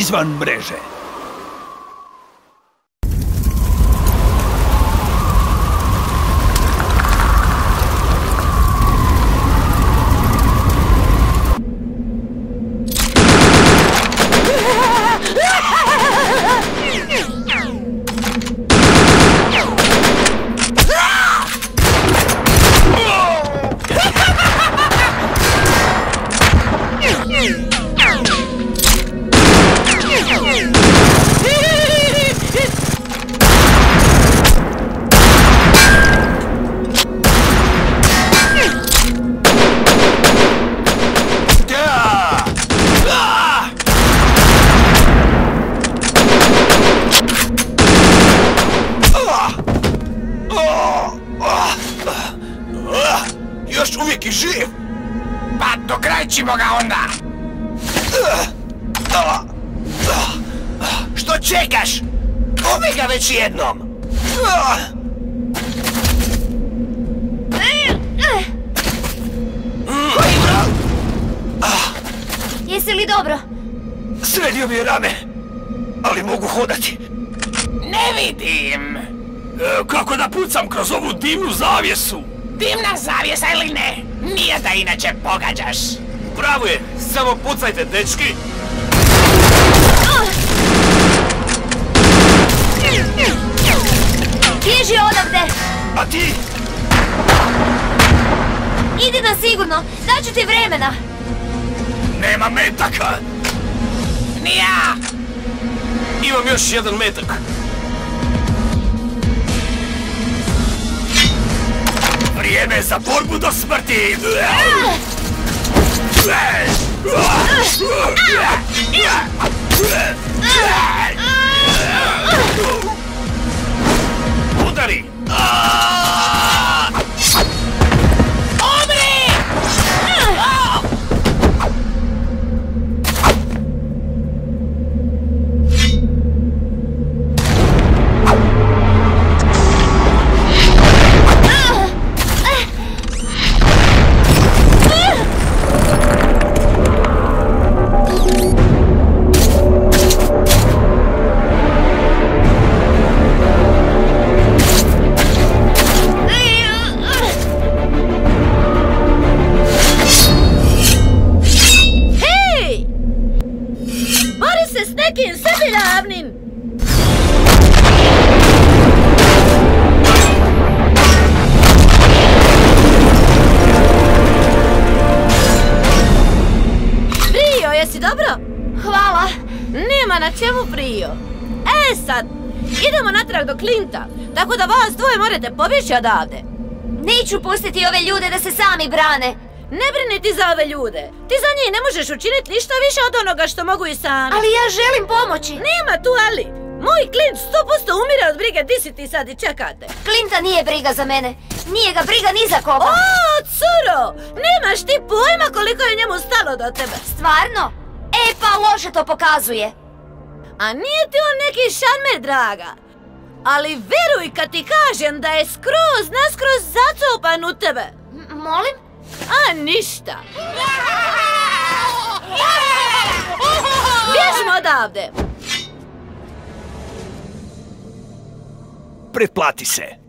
izvan mreže. Još uvijek je živ! Pa dokrajčimo ga onda! Što čekaš? Ubij ga već jednom! Koji vrag? Jesi li dobro? Sredio mi je rame, ali mogu hodati. Ne vidim! Kako da pucam kroz ovu dimnu zavjesu? Dimna zavjesa ili ne? Nije da inače pogađaš. Pravo je, samo pucajte, dečki. Bježi odavde! A ti? Idi na sigurno, daću ti vremena. Nema metaka. Ni ja! Imam još jedan metak. Vrijeme za borbu do smrti! Udari! Umri! Jesi dobro? Hvala. Nema na čemu Brio. Sad, idemo natrag do Clinta, tako da vas dvoje morate pobjeći odavde. Neću pustiti ove ljude da se sami brane. Ne brini ti za ove ljude. Ti za njih ne možeš učiniti ništa više od onoga što mogu i sami. Ali ja želim pomoći. Nema tu ali. Moj Clint 100% umire od brige, di si ti sad i čekate. Clinta nije briga za mene. Nije ga briga ni za koga. O, curo! Nemaš ti pojma koliko je njemu stalo do tebe. Stvarno? Pa loše to pokazuje. A nije ti on neki šarmer, draga. Ali veruj kad ti kažem da je skroz naskroz zacopan u tebe. Molim? A ništa. Bježimo odavde. Pretplati se.